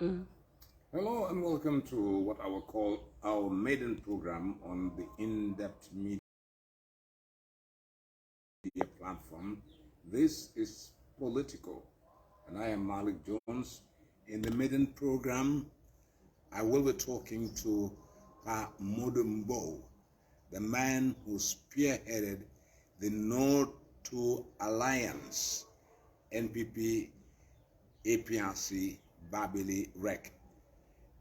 Hello and welcome to what I will call our maiden program on the in-depth media platform. This is Politico, and I am Malik Jones. In the maiden program, I will be talking to Modumbo, the man who spearheaded the No to Alliance, NPP, APRC, Babili, REC.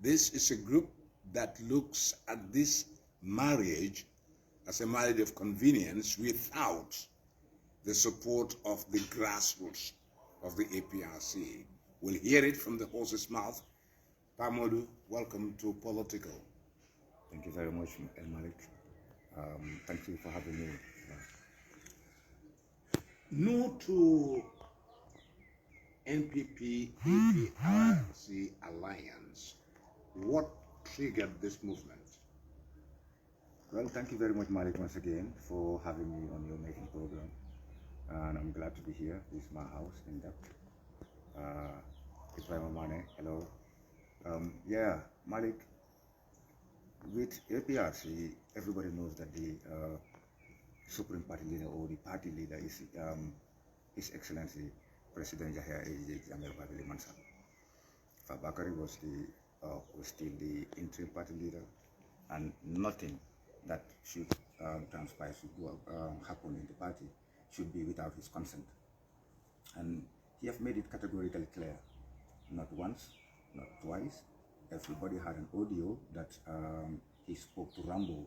This is a group that looks at this marriage as a marriage of convenience without the support of the grassroots of the APRC. We'll hear it from the horse's mouth. Pamodu, welcome to Politico. Thank you very much, Malik. Thank you for having me. No to NPP APRC alliance. What triggered this movement? Well, thank you very much, Malik, once again for having me on your making program. And I'm glad to be here. This is my house in depth. Ibrahim Mane, hello. Yeah, Malik, with APRC, everybody knows that the Supreme Party leader or the party leader is His Excellency President Yahya Jammeh Babili Mansah. Fabakary was still the interim party leader, and nothing that should transpire, should happen in the party should be without his consent. And he has made it categorically clear, not once, not twice. Everybody had an audio that he spoke to Rambo,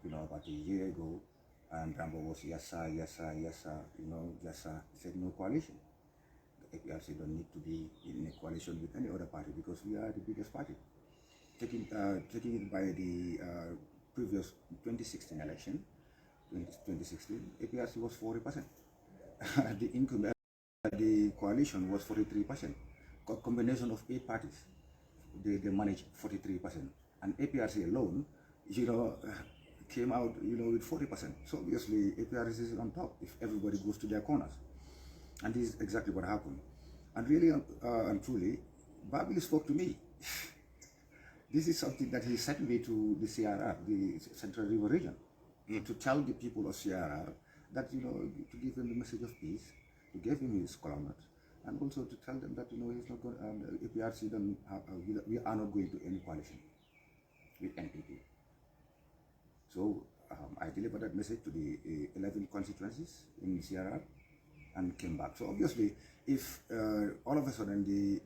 about a year ago, and Rambo was yes sir, yes sir, yes sir, yes sir. He said no coalition. The APRC don't need to be in a coalition with any other party because we are the biggest party. Taking it by the previous 2016 election, 2016, APRC was 40%. The coalition was 43%. Combination of 8 parties, they managed 43%, and APRC alone, came out, with 40%. So obviously, APRC is on top if everybody goes to their corners, and this is exactly what happened. And really and truly, Babili spoke to me. This is something that he sent me to the CRR, the Central River Region, to tell the people of CRR that, to give them the message of peace, to give him his column, and also to tell them that, he's not going, APRC don't have, we are not going to any coalition with NPP. So I delivered that message to the 11 constituencies in CRR and came back. So obviously, if all of a sudden the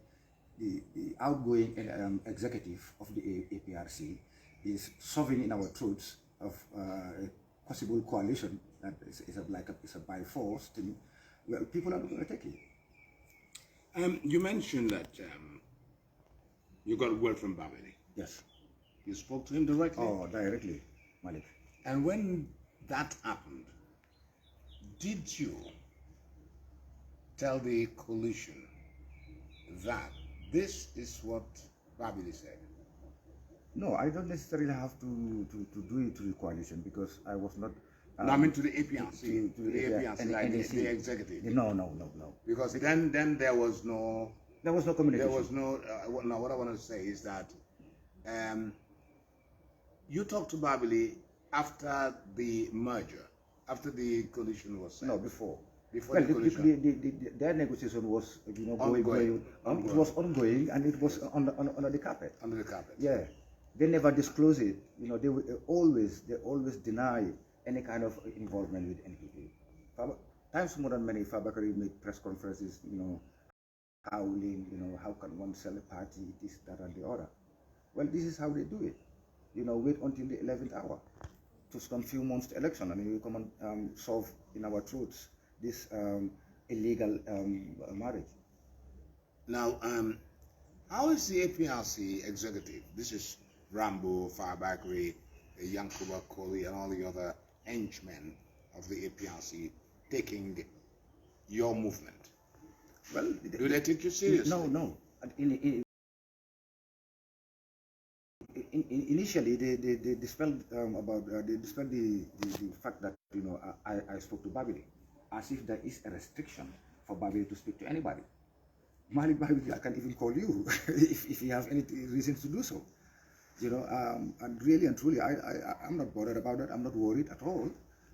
outgoing executive of the APRC is shoving in our throats of a possible coalition that is a by force thing, well, people are not going to take it. You mentioned that you got word from Babili. Yes. You spoke to him directly? Oh, directly, Malik. And when that happened, did you tell the coalition that this is what Babili said? No, I don't necessarily have to do it to the coalition because I was not. No, I mean to the APRC, to the APRC, like the executive. No. Because then there was no. There was no communication. There was no. Now, what I want to say is that you talked to Babili after the merger, after the coalition was set. No, before. Before the coalition. Their negotiation was, ongoing. It was ongoing, and it was under the carpet. Under the carpet. Yeah, they never disclose it. They always deny any kind of involvement with NPP. Times more than many, Fabakary made press conferences, howling, how can one sell a party, this, that, and the other. Well, this is how they do it. Wait until the 11th hour to some few months to election, and we come and solve in our throats this illegal marriage. Now, how is the APRC executive? This is Rambo, Fabakary, Yankuba Koli, and all the other henchmen of the APRC taking your movement? Well, do they take you seriously? No. Initially, they dispelled the fact that I spoke to Babili, as if there is a restriction for Babili to speak to anybody. Malik, I can even call you if you have any reason to do so. And really and truly, I'm not bothered about that. I'm not worried at all,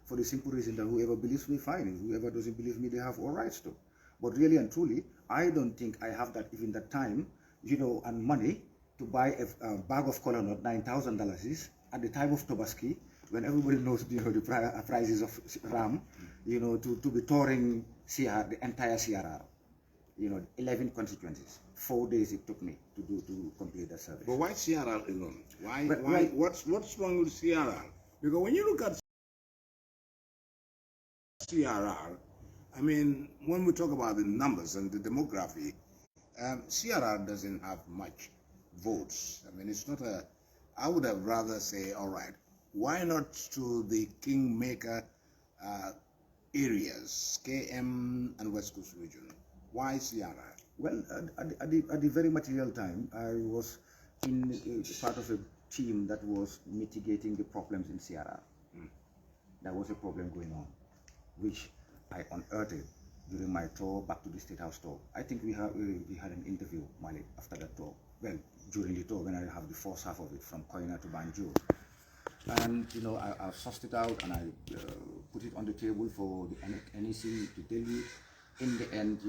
for the simple reason that whoever believes me, fine. Whoever doesn't believe me, they have all rights to. But really and truly, I don't think I have that even that time, and money to buy a bag of cola nut, $9,000 is at the time of Tobaski, when everybody knows, the prices of RAM, to be touring the entire CRR. 11 constituencies. 4 days it took me to complete that service. But why CRR alone? Why? What's wrong with CRR? Because when you look at CRR, I mean, when we talk about the numbers and the demography, CRR doesn't have much votes. I mean, it's not a. I would have rather say, all right, why not to the kingmaker areas, KM and West Coast region? Why CRR? Well, at the very material time, I was in part of a team that was mitigating the problems in CRR. There was a problem going on, which I unearthed during my tour back to the State House tour. I think we had an interview, Malik, after that tour. Well, during the tour, when I have the first half of it from Koina to Banjul. And, I sussed it out and I put it on the table for the NEC to deal with. In the end,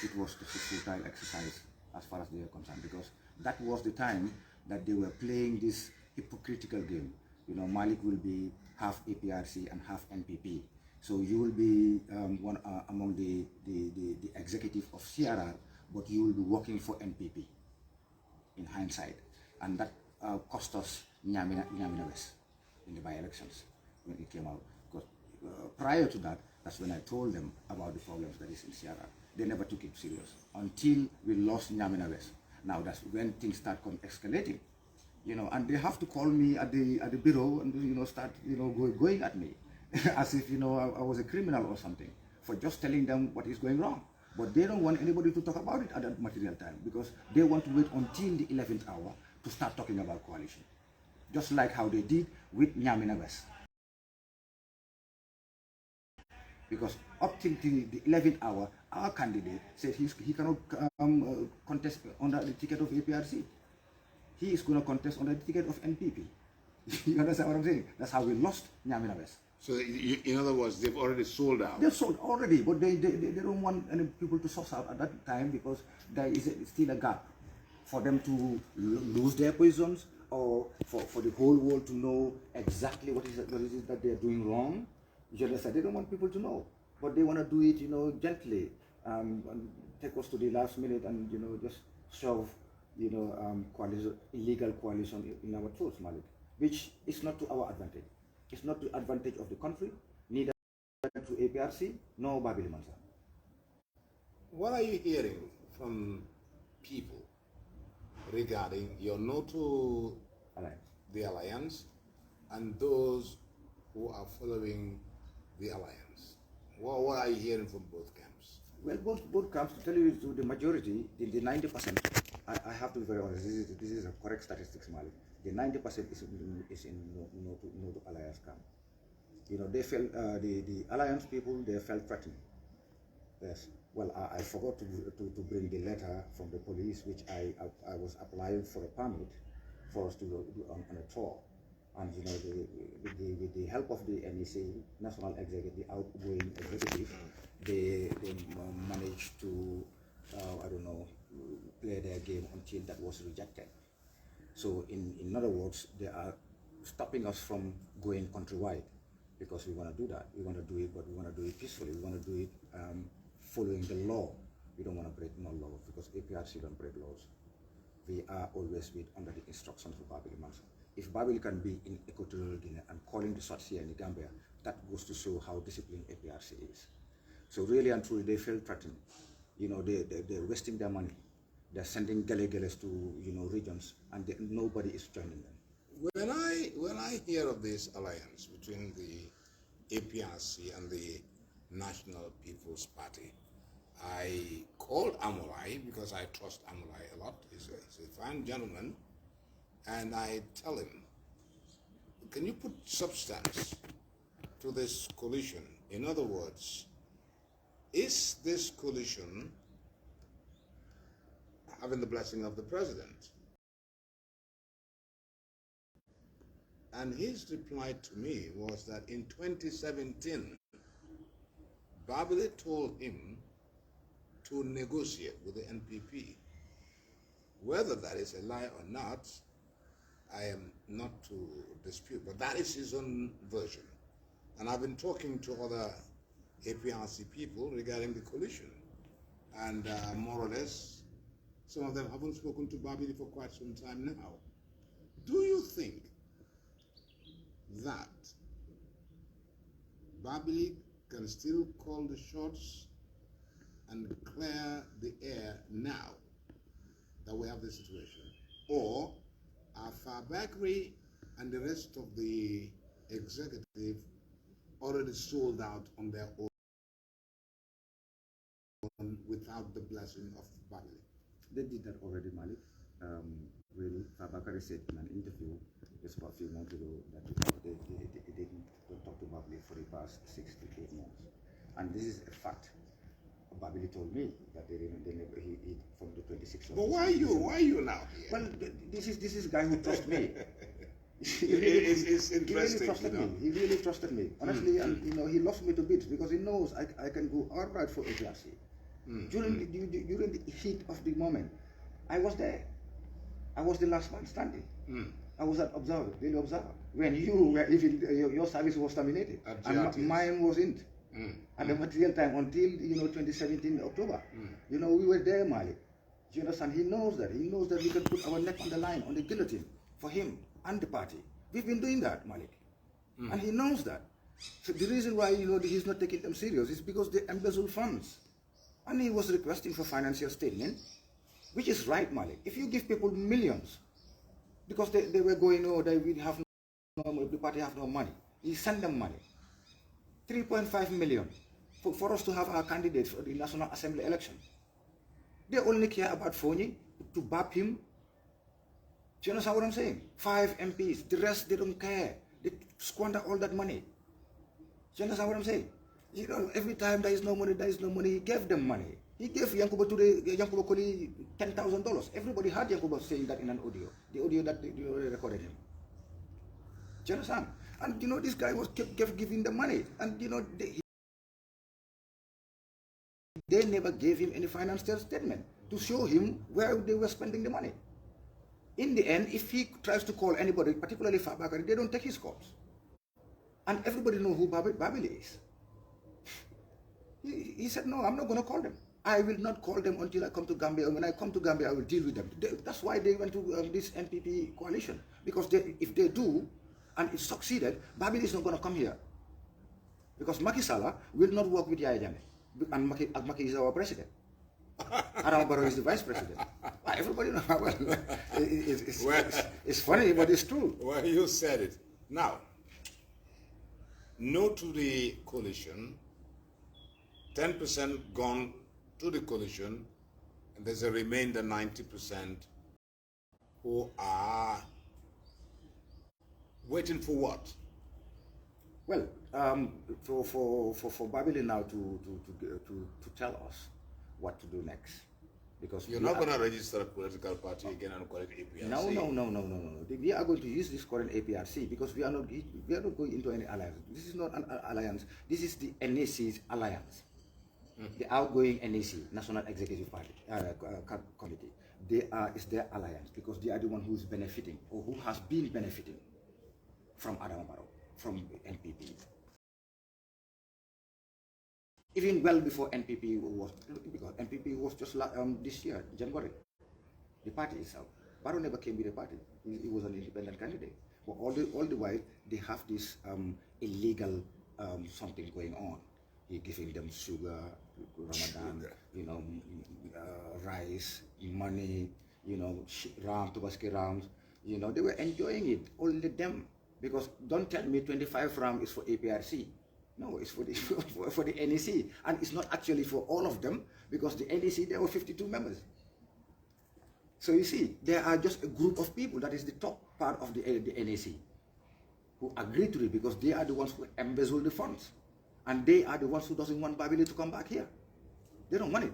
it was just a futile exercise as far as they are concerned, because that was the time that they were playing this hypocritical game. Malik will be half APRC and half NPP. So you will be one among the executive of CRR, but you will be working for NPP in hindsight. And that cost us Nyamina West in the by-elections when it came out. Because prior to that, that's when I told them about the problems that is in CRR. They never took it serious until we lost Nyamina West. Now that's when things start escalating, and they have to call me at the bureau and start going at me as if I was a criminal or something for just telling them what is going wrong. But they don't want anybody to talk about it at that material time, because they want to wait until the 11th hour to start talking about coalition, just like how they did with Nyamina West. Because up till the 11th hour, our candidate said he cannot contest under the ticket of APRC. He is going to contest under the ticket of NPP. You understand what I'm saying? That's how we lost Nyamina West. So, in other words, they've already sold out. They've sold already, but they don't want any people to source out at that time, because there is still a gap for them to lose their positions, or for the whole world to know exactly what is it that they're doing wrong. You understand? They don't want people to know, but they want to do it, gently, and take us to the last minute and just shove, illegal coalition in our throats, Malik, which is not to our advantage. It's not to advantage of the country, neither to APRC nor Babili Mansa. What are you hearing from people regarding your no to the alliance and those who are following the alliance? What are you hearing from both camps? Well, both camps, to tell you the majority, the 90%, I have to be very honest, this is a correct statistics, Malik. The 90% is in no to alliance camp. They felt, the alliance people, they felt threatened. Yes. Well, I forgot to bring the letter from the police, which I was applying for a permit for us to go on a tour. And with the help of the NEC, National Executive, the outgoing executive, they managed to, play their game until that was rejected. So in other words, they are stopping us from going countrywide, because we want to do that. We want to do it, but we want to do it peacefully. We want to do it following the law. We don't want to break no laws, because APRC don't break laws. We are always under the instructions of Babili Mansa. If Babili can be in Equatorial Guinea and calling the shots here in the Gambia, that goes to show how disciplined APRC is. So really and truly, they feel threatened. They're wasting their money. They're sending gele-geles to regions, and nobody is joining them. When I hear of this alliance between the APRC and the National People's Party, I called Amulai, because I trust Amulai a lot. He's a fine gentleman, and I tell him, can you put substance to this coalition? In other words, is this coalition having the blessing of the president. And his reply to me was that in 2017, Babili told him to negotiate with the NPP. Whether that is a lie or not, I am not to dispute, but that is his own version. And I've been talking to other APRC people regarding the coalition, and more or less, some of them haven't spoken to Babili for quite some time now. Do you think that Babili can still call the shots and clear the air now that we have this situation? Or are Fabakri and the rest of the executive already sold out on their own without the blessing of Babili? They did that already, Malik. Really, Fabakari said in an interview just about a few months ago that they didn't talk to Babili for the past 6 to 8 months. And this is a fact. Babili told me that they never, he from the 26th of But why are you now here? Well, this is a guy who trusts me. It's interesting. He really trusted me. Honestly, and he loves me to bits because he knows I can go outright for APRC. During the heat of the moment, I was there. I was the last man standing. I was an observer, daily observer. When you were even your service was terminated, and mine wasn't. At the material time until 2017 October, we were there, Malik. Do you understand? He knows that. He knows that we can put our neck on the line, on the guillotine for him and the party. We've been doing that, Malik, and he knows that. So the reason why he's not taking them serious is because they embezzle funds, and he was requesting for financial statement, which is right, Malik. If you give people millions, because they were going, they will have no, the party have no money. He sent them money. 3.5 million for us to have our candidates for the National Assembly election. They only care about Foni to bap him. Do you understand what I'm saying? 5 MPs, the rest they don't care. They squander all that money. Do you understand what I'm saying? Every time there is no money, he gave them money. He gave Yankuba Koli $10,000. Everybody heard Yankuba saying that in an audio. The audio that they recorded him. Do you understand? And this guy was kept giving them money, and they never gave him any financial statement to show him where they were spending the money. In the end, if he tries to call anybody, particularly Fabakari, they don't take his calls. And everybody knows who Babili is. He said, no, I'm not going to call them. I will not call them until I come to Gambia. When I come to Gambia, I will deal with them. That's why they went to this NPP coalition. Because if they do, and it succeeded, Babili is not going to come here. Because Macky Sall will not work with Yaya Jammeh. And Macky is our president. Adam Barrow is the vice president. Everybody knows. Well, it's funny, but it's true. Well, you said it. Now, no to the coalition, 10% gone to the coalition, and there's a remainder 90% who are waiting for what? Well, for Babili now to tell us what to do next, because you're not going to register a political party again and call it APRC. No. We are going to use this current APRC because we are not going into any alliance. This is not an alliance. This is the NAC's alliance, the outgoing NAC, National Executive Party Committee. It's their alliance because they are the one who is benefiting or who has been benefiting from Adam Barrow, from NPP. Even well before NPP was, because NPP was just this year, January, the party itself. Barrow never came with the party. He was an independent candidate. But all the while, they have this illegal something going on. He giving them sugar, Ramadan, rice, money, Tubaski rams. They were enjoying it, only them. Because don't tell me 25 ram is for APRC. No, it's for the NEC. And it's not actually for all of them, because the NEC, there were 52 members. So you see, there are just a group of people, that is the top part of the NEC, who agree to it because they are the ones who embezzle the funds. And they are the ones who doesn't want Babili to come back here. They don't want it.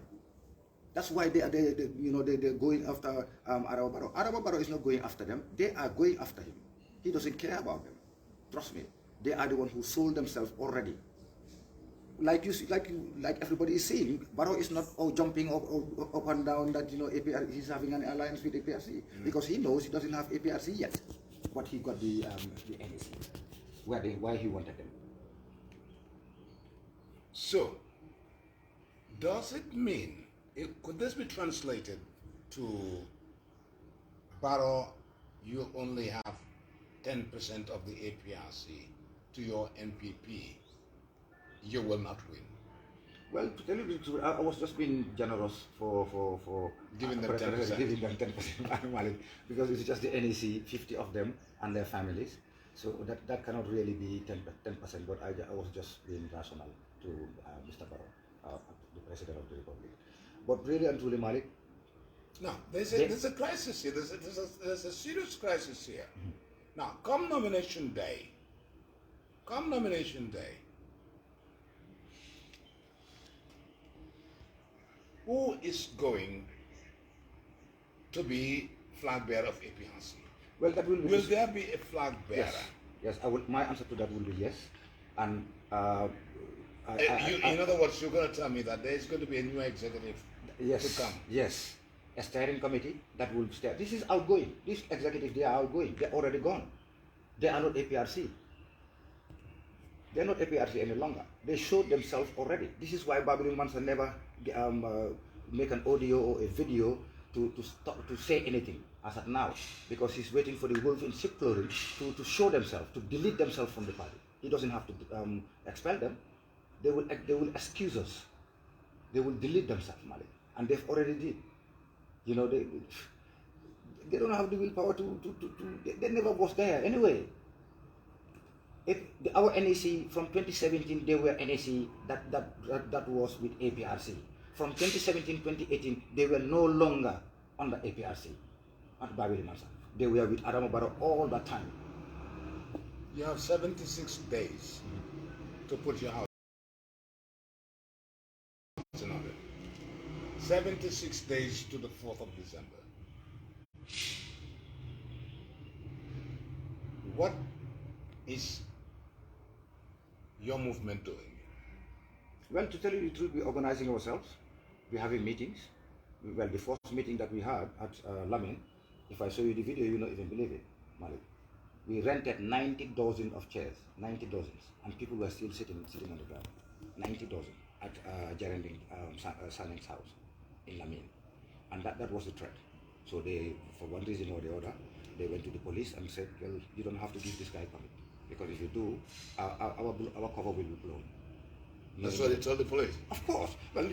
That's why they're going after Adama Barrow. Adama Barrow is not going after them. They are going after him. He doesn't care about them. Trust me. They are the ones who sold themselves already. Like everybody is saying, Barrow is not jumping up and down that APR, he's having an alliance with APRC because he knows he doesn't have APRC yet, but he got the NEC why he wanted them. So, does it mean, could this be translated to Barrow, you only have 10% of the APRC, to your NPP, you will not win? Well, to tell you the truth, I was just being generous for giving them 10%. Giving them 10% because it's just the NEC, 50 of them and their families. So that cannot really be 10%, but I was just being rational to Mr. Barrow, the President of the Republic. But really and truly, Malik, no, there's a crisis here. There's a serious crisis here. Mm-hmm. Now, come nomination day, who is going to be flag bearer of APRC? Well, that will be. Will there be a flag bearer? Yes. My answer to that will be yes. And in other words, you're going to tell me that there is going to be a new executive to come. Yes. A steering committee that will stay. This is outgoing. This executive, they are outgoing. They're already gone. They are not APRC. They're not APRC any longer. They showed themselves already. This is why Babylon Mansa never make an audio or a video to say anything as of now, because he's waiting for the wolf in sheep clothing to show themselves, to delete themselves from the party. He doesn't have to expel them. They will excuse us. They will delete themselves, Malik, and they've already did. They don't have the willpower they never was there anyway. Our NEC from 2017, they were NEC that was with APRC. From 2017-2018, they were no longer under APRC at Babylon Mansa. They were with Adama Barrow all the time. You have 76 days to put your house in order. 76 days to the 4th of December. What is your movement doing? Well, to tell you the truth, we're organizing ourselves. We're having meetings. Well, the first meeting that we had at Lamin, if I show you the video, you'll not even believe it, Malik. We rented 90 dozen of chairs, 90 dozens, and people were still sitting on the ground. 90 dozen at Geraldine Saning's house in Lamin. And that was the threat. So they, for one reason or the other, they went to the police and said, well, you don't have to give this guy permit, because if you do, our cover will be blown. That's what they told the police? Of course. Well,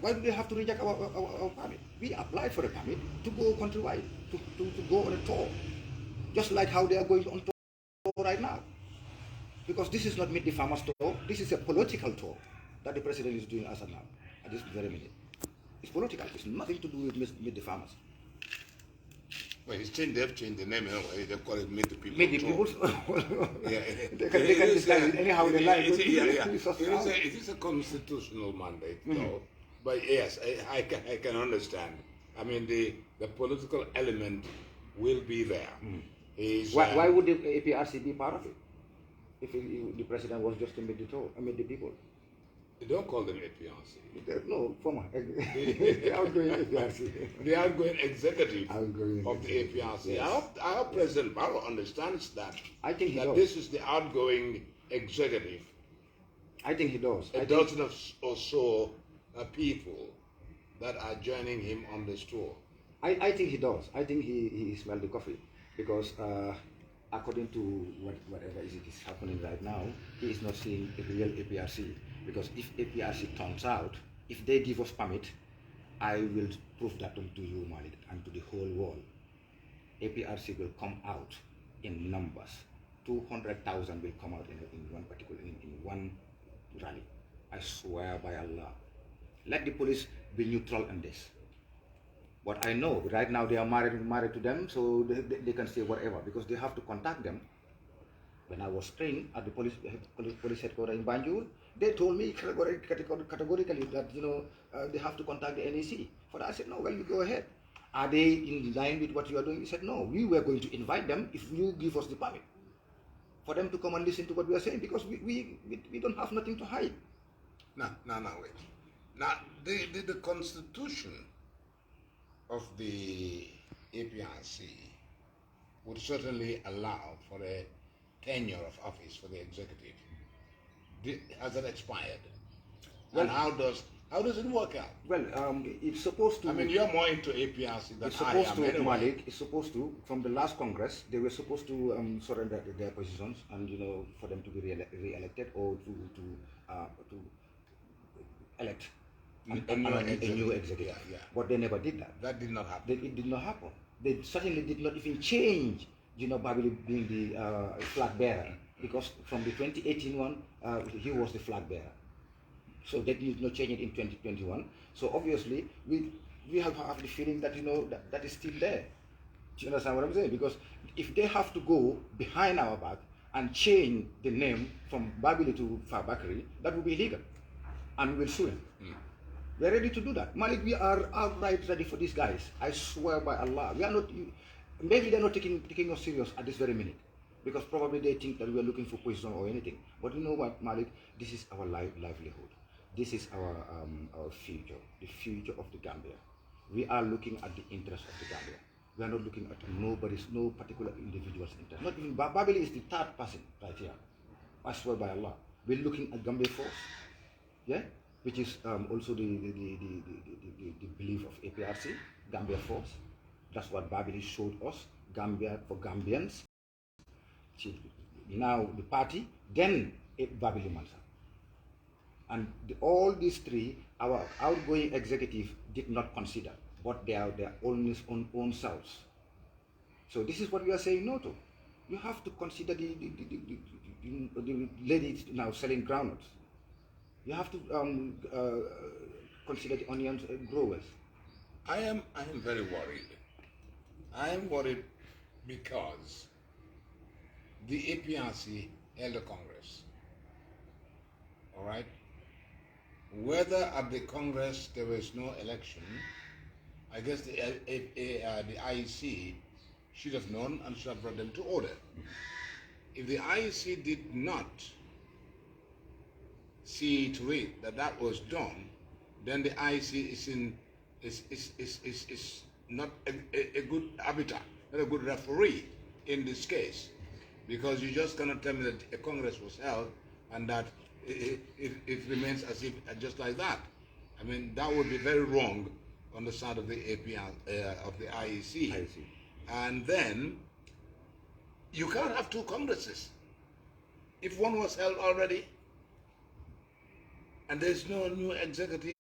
why do they have to reject our permit? We applied for a permit to go countrywide, to go on a tour. Just like how they are going on tour right now. Because this is not Meet the Farmers tour, this is a political tour that the president is doing as of now, at this very minute. It's political, it's nothing to do with Meet the Farmers. Well, they've changed the name anyway. They call it Meet the People. Meet the People? Yeah. They can discuss it anyhow they like. It is a constitutional mandate, though. But yes, I can understand. I mean, the political element will be there. Why would the APRC be part of it? If the president was just to meet the people? They don't call them APRC. No, former. The outgoing APRC. The outgoing executive of the APRC. Yes. I hope President Barrow understands that. I think he does. This is the outgoing executive. I think he does. A dozen or so people that are joining him on this tour. I think he does. I think he smelled the coffee, because according to whatever is happening right now, he is not seeing a real APRC. Because if APRC turns out, if they give us permit, I will prove that to you, Malik, and to the whole world. APRC will come out in numbers. 200,000 will come out in one rally. I swear by Allah. Let the police be neutral in this. But I know right now they are married to them, so they can say whatever, because they have to contact them. When I was trained at the police headquarters in Banjul, they told me categorically that they have to contact the NEC. For that, I said, no, well, you go ahead. Are they in line with what you are doing? He said, no, we were going to invite them if you give us the permit for them to come and listen to what we are saying, because we don't have nothing to hide. No, wait. Now, the constitution of the APRC would certainly allow for a tenure of office for the executive. Has that expired? Well, and how does it work out? Well, it's supposed to. I mean, you're more into APRC than it's supposed I am to. anyway. Malik, it's supposed to. From the last Congress, they were supposed to surrender their positions, and for them to be re-elected or to elect a new executive. Yeah. But they never did that. That did not happen. It did not happen. They certainly did not even change, Babili being the flag bearer, because from the 2018 one, he was the flag bearer. So they did not change it in 2021. So obviously, we have the feeling that, that is still there. Do you understand what I'm saying? Because if they have to go behind our back and change the name from Babili to Fabakari, that would be illegal. And we will sue him. We are ready to do that. Malik, we are outright ready for these guys. I swear by Allah. We are not. Maybe they're not taking us serious at this very minute, because probably they think that we are looking for position or anything. But you know what, Malik? This is our livelihood. This is our future, the future of the Gambia. We are looking at the interest of the Gambia. We are not looking at no particular individual's interest. Not even Babili is the third person right here. I swear by Allah. We're looking at Gambia first. Yeah, which is also the belief of APRC, Gambia Force. That's what Babili showed us, Gambia for Gambians. Now the party, then Babili Mansa. And all these three, our outgoing executive did not consider, but they are their own selves. So this is what we are saying no to. You have to consider the ladies now selling groundnuts. You have to consider the onions growers. I am very worried. I am worried because the APRC held a Congress. All right? Whether at the Congress there was no election, I guess the IEC should have known and should have brought them to order. If the IEC did not see to it that was done, then the IEC is not a good arbiter, not a good referee in this case, because you just cannot tell me that a Congress was held and that it remains as if just like that. I mean, that would be very wrong on the side of the of the IEC. And then you can't have two Congresses. If one was held already and there's no new executive,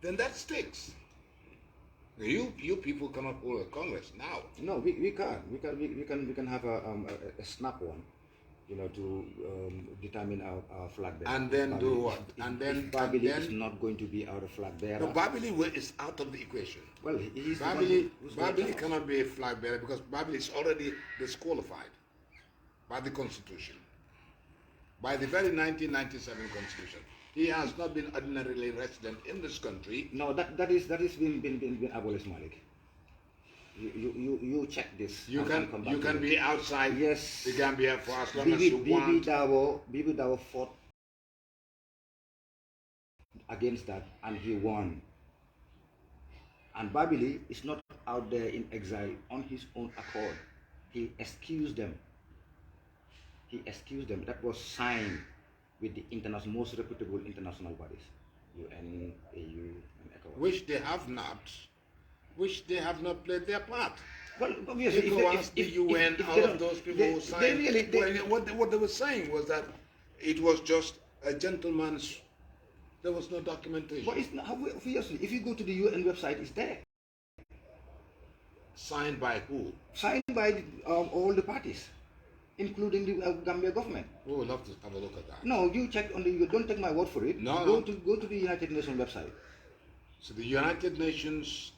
then that sticks. You people cannot hold a Congress now. No, we can't. We can have a snap one, to determine our flag bearer. And then do what? If Babili is not going to be our flag bearer. No, Babili is out of the equation. Well, he's Babili cannot be a flag bearer because Babili is already disqualified by the Constitution, by the very 1997 Constitution. He has not been ordinarily resident in this country. No, that is been abolished, Malik. You check this. You can be outside the Gambia for as long as you want. Bibi Dawo fought against that and he won. And Babili is not out there in exile on his own accord. He excused them. That was signed with the most reputable international bodies, UN, AU, and ECOWAS. Which they have not played their part. Well, obviously, ECOWAS, the UN, all of those people who signed. What they were saying was that it was just a gentleman's. There was no documentation. But it's not, obviously, if you go to the UN website, it's there. Signed by who? Signed by all the parties, including the Gambia government. We would love to have a look at that. No, you check you don't take my word for it. No. Go to the United Nations website. So the United Nations,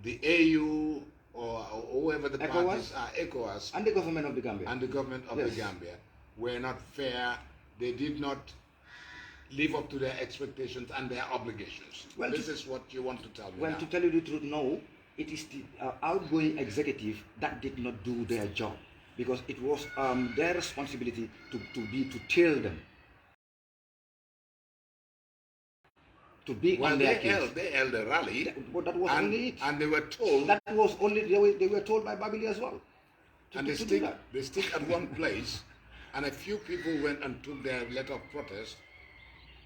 the AU, or whoever the parties are, ECOWAS, and the government of the Gambia. And the government of the Gambia were not fair. They did not live up to their expectations and their obligations. Well, This is what you want to tell me Well, now. to tell you the truth, no. It is the outgoing executive that did not do their job, because it was their responsibility to tell them, to be Well, on their case. they held a rally, But that was only it. and they were told, That was only they were told by Babili as well. and to do that. they stick at one place, and a few people went and took their letter of protest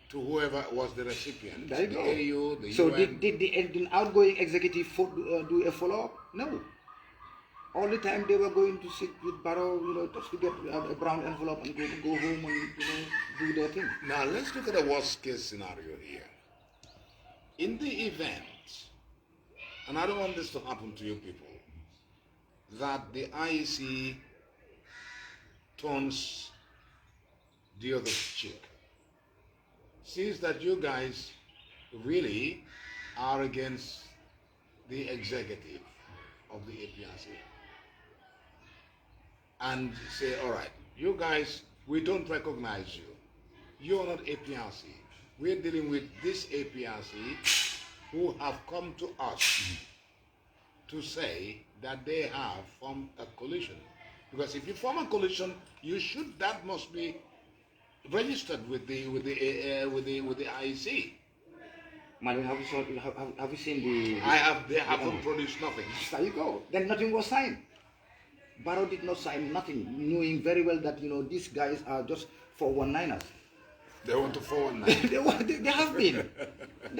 to whoever was the recipient, There you the go. AU, the So UN. did the outgoing executive do a follow-up? No. All the time they were going to sit with Barrow, just to get a brown envelope and go home and do their thing. Now let's look at the worst case scenario here. In the event, and I don't want this to happen to you people, that the IEC turns the other cheek, sees that you guys really are against the executive of the APRC, and say, all right, you guys, we don't recognize you. You're not APRC. We're dealing with this APRC who have come to us to say that they have formed a coalition. Because if you form a coalition, that must be registered with the IEC. Malik, have you seen the? They haven't produced nothing. There you go. Then nothing was signed. Barrow did not sign nothing, knowing very well that these guys are just 419ers. They want to forward now. They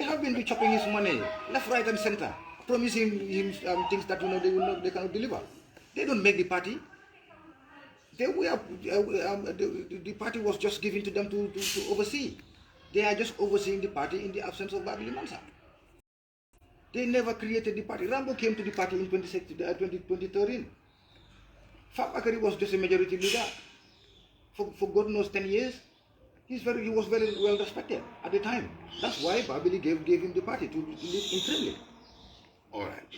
have been chopping his money left, right, and center, promising him things that they cannot deliver. They don't make the party. They were the party was just given to them to oversee. They are just overseeing the party in the absence of Babili Mansa. They never created the party. Rambo came to the party in 2013. Fab Akari was just a majority leader for God knows 10 years. He was very well respected at the time. That's why Babili gave him the party to live interimly. All right.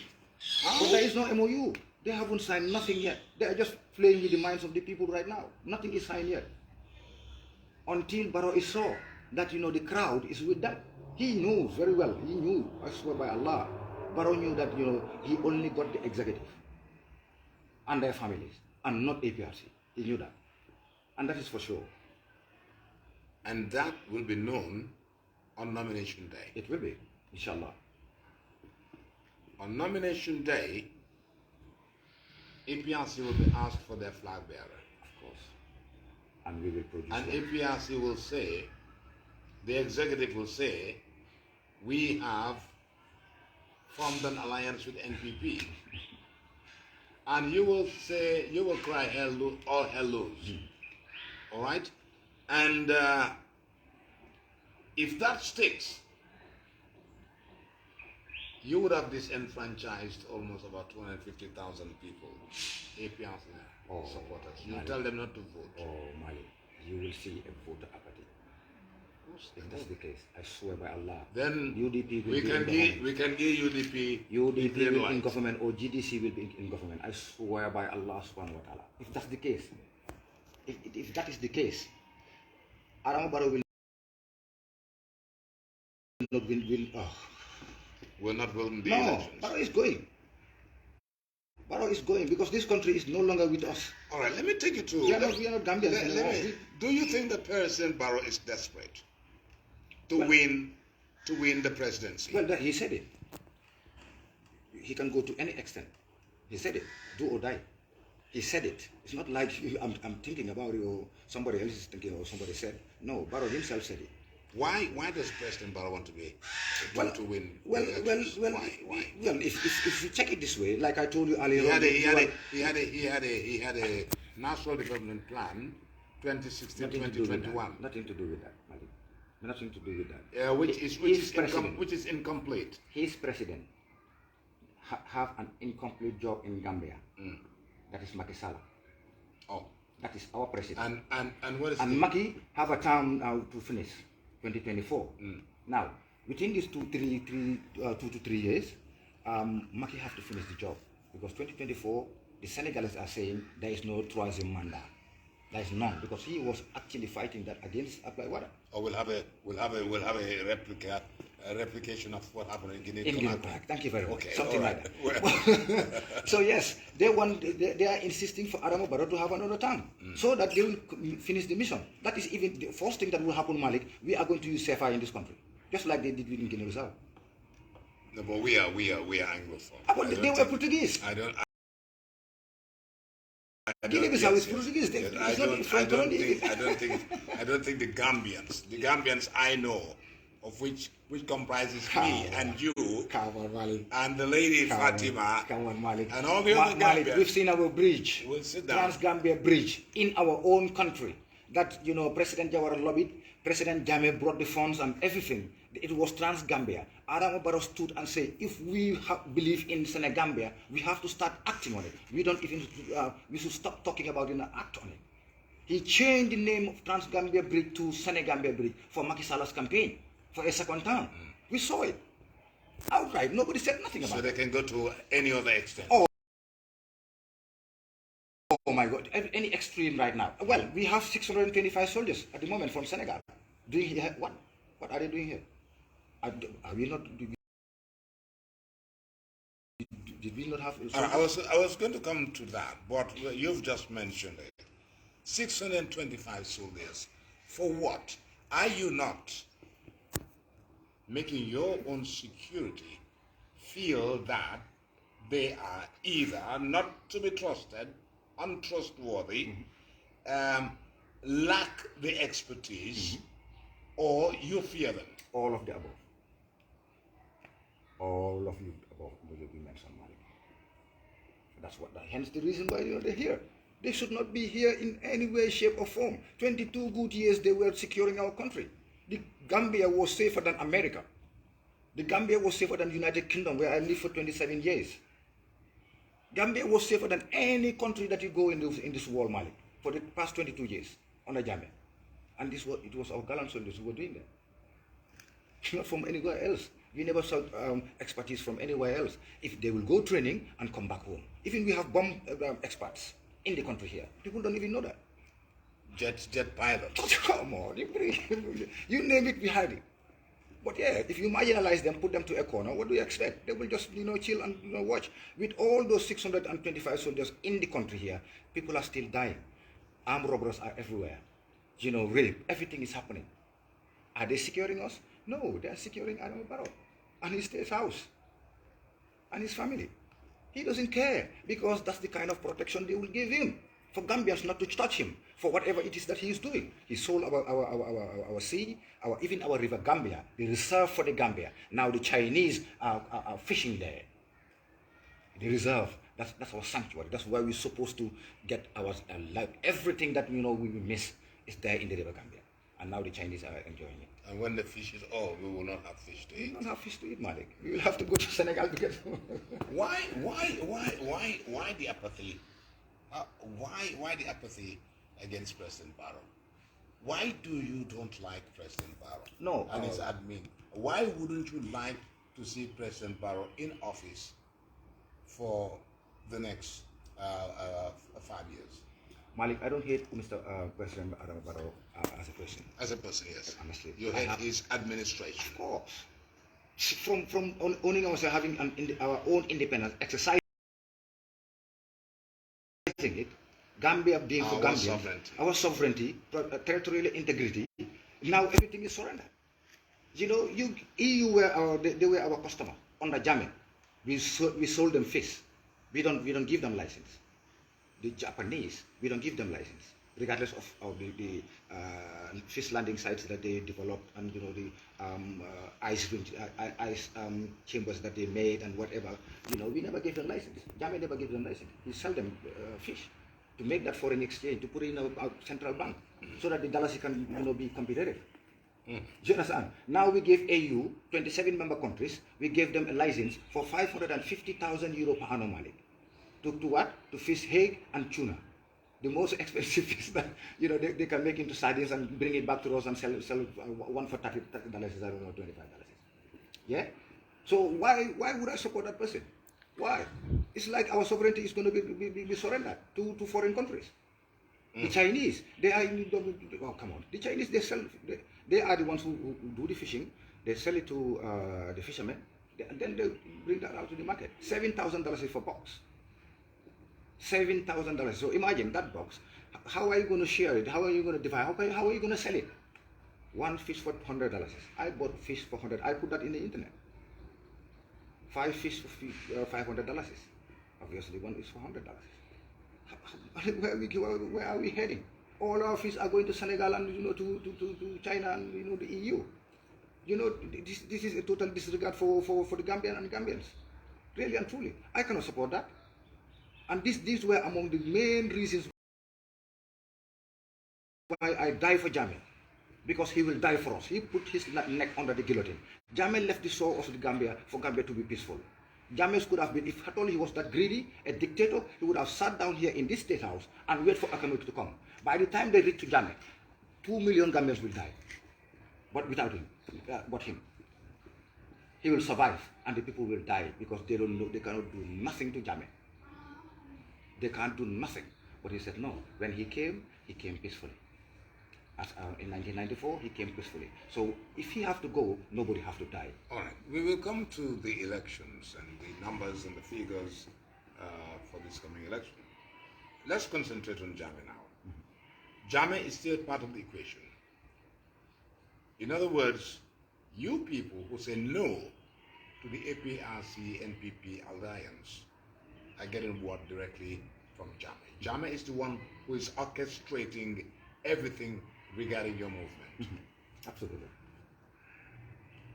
But there is no MOU. They haven't signed nothing yet. They are just playing with the minds of the people right now. Nothing is signed yet. Until Barrow is saw that the crowd is with them. He knows very well. He knew, I swear by Allah, Barrow knew that he only got the executive and their families, and not APRC. He knew that, and that is for sure. And that will be known on nomination day. It will be, inshallah. On nomination day, APRC will be asked for their flag bearer. Of course. And we will produce And one. APRC will say, the executive will say, we have formed an alliance with NPP. And you will say, you will cry all hell loose. All right? And if that sticks, you would have disenfranchised almost about 250,000 people, APRC supporters. You Malik. tell them not to vote. Oh, Malik, you will see a voter apathy. If that's the case, I swear by Allah. Then UDP will we be can in give government. UDP UDP green will be in light. government, or GDC will be in government. I swear by Allah subhanahu wa ta'ala. If that's the case, if that is the case, Adama Barrow will not win. We're not willing the No, elections. Barrow is going. Barrow is going because this country is no longer with us. All right, let me take you to. We are not Gambians anymore. Do you think that President Barrow is desperate to win the presidency? Well, he said it. He can go to any extent. He said it. Do or die. He said it. It's not like I'm thinking about it or somebody else is thinking or somebody said. No, Barrow himself said it. Why does President Barrow want to win? Well, if you check it this way, like I told you earlier, he had a national development plan, 2016, 2021. Nothing to do with that, Malik. Nothing to do with that. Which is incomplete. His president have an incomplete job in Gambia. That is Macky Sall. Oh. That is our president. And what is and Macky have a term now to finish, 2024. Now, within these 2 to 3 years, Macky have to finish the job because 2024, the Senegalese are saying there is no troisième mandat. There is none, because he was actually fighting that against applied water. Or we'll have a replication of what happened in Guinea. In Guinea Park. Thank you very much. Okay, Something right. like that. So yes, they are insisting for Adamo Barrow to have another term, so that they will finish the mission. That is even the first thing that will happen, Malik. We are going to use CFA in this country, just like they did in Guinea-Bissau. No, but we are Anglophone. But they were Portuguese. Guinea-Bissau is Portuguese. I don't think the Gambians I know, of which comprises me and you and the lady Fatima and all the other Gambians. We've seen our bridge, We'll sit down. Trans-Gambia bridge, in our own country. That, President Jawara lobbied, President Jammeh brought the funds and everything. It was Trans-Gambia. Adamo Barrow stood and said, if we believe in Senegambia, we have to start acting on it. We should stop talking about it and act on it. He changed the name of Trans-Gambia Bridge to Senegambia Bridge for Macky Sall's campaign for a second term. We saw it outright. Nobody said nothing about it. So they can go to any other extent. Oh my God, any extreme right now. Well, we have 625 soldiers at the moment from Senegal. Doing here, what? What are they doing here? Are we not? Did we not have? I was going to come to that, but you've just mentioned it. 625 soldiers. For what? Are you not making your own security feel that they are either not to be trusted, untrustworthy, lack the expertise, or you fear them? All of the above. All of you above will be mentioned, Malik. That's what. Hence the reason why they're here. They should not be here in any way, shape, or form. 22 good years they were securing our country. The Gambia was safer than America. The Gambia was safer than the United Kingdom, where I lived for 27 years. Gambia was safer than any country that you go in this world, Malik, for the past 22 years under Jammeh. And it was our gallant soldiers who were doing that. Not from anywhere else. We never saw expertise from anywhere else. If they will go training and come back home. Even we have bomb experts in the country here. People don't even know that. Jet pilots. Come on, you name it, we had it. But yeah, if you marginalize them, put them to a corner, what do you expect? They will just, chill and watch. With all those 625 soldiers in the country here, people are still dying. Armed robbers are everywhere. Rape, everything is happening. Are they securing us? No, they are securing Adamo Barrow and his state house and his family. He doesn't care, because that's the kind of protection they will give him. For Gambians not to touch him for whatever it is that he is doing. He sold our sea, even our river Gambia, the reserve for the Gambia. Now the Chinese are fishing there. The reserve, that's our sanctuary. That's where we're supposed to get our life. Everything that we will miss is there in the river Gambia. And now the Chinese are enjoying it. And when the fish is all, we will not have fish to eat. We will not have fish to eat, Malik. We will have to go to Senegal to get. Why the apathy? Why the apathy against President Barrow? Why do you don't like President Barrow? No. And his admin. Why wouldn't you like to see President Barrow in office for the next 5 years? Malik, I don't hate Mr. President Adamo Barrow as a person. As a person, yes. Honestly, you hate his administration. Of course. From owning ourselves, having our own independence, exercising it, Gambia being for Gambia, our sovereignty, territorial integrity. Now everything is surrendered. EU they were our customer under Jammeh. We sold them fish. We don't give them license. The Japanese, we don't give them license, regardless of the fish landing sites that they developed, and the ice chambers that they made and whatever. We never gave them license. Jammeh never gave them license. We sell them fish to make that foreign exchange, to put it in our central bank, so that the dollars can be competitive. Do you understand? Now we gave AU, 27 member countries, we gave them a license for 550,000 euro per annum, Malik. To what? To fish hake and tuna. The most expensive fish that they can make into sardines and bring it back to us and sell one for $30, I don't know, $25. Yeah? So why would I support that person? Why? It's like our sovereignty is going to be surrendered to foreign countries. The Chinese, they are oh come on, the Chinese they are the ones who do the fishing. They sell it to the fishermen, and then they bring that out to the market. $7,000 is for box. $7,000. So imagine that box. How are you going to share it? How are you going to divide? How are you going to sell it? One fish for $100. I bought fish for $100. I put that in the internet. 5 fish for $500. Obviously, one is for $100. Where are we heading? All our fish are going to Senegal and to China and the EU. This is a total disregard for the Gambian and Gambians. Really and truly, I cannot support that. And these were among the main reasons why I die for Jammeh, because he will die for us. He put his neck under the guillotine. Jammeh left the shore of the Gambia for Gambia to be peaceful. Jammeh could have been, if at all he was that greedy, a dictator, he would have sat down here in this state house and wait for economic to come. By the time they reach to Jammeh, 2 million Gambians will die. But without him, he will survive, and the people will die because they don't know, they cannot do nothing to Jammeh. They can't do nothing. But he said no. When he came peacefully. In 1994, he came peacefully. So if he have to go, nobody have to die. All right. We will come to the elections and the numbers and the figures for this coming election. Let's concentrate on Jammeh now. Jammeh is still part of the equation. In other words, you people who say no to the APRC-NPP alliance are getting word directly from Jammeh. Jammeh is the one who is orchestrating everything regarding your movement. Absolutely.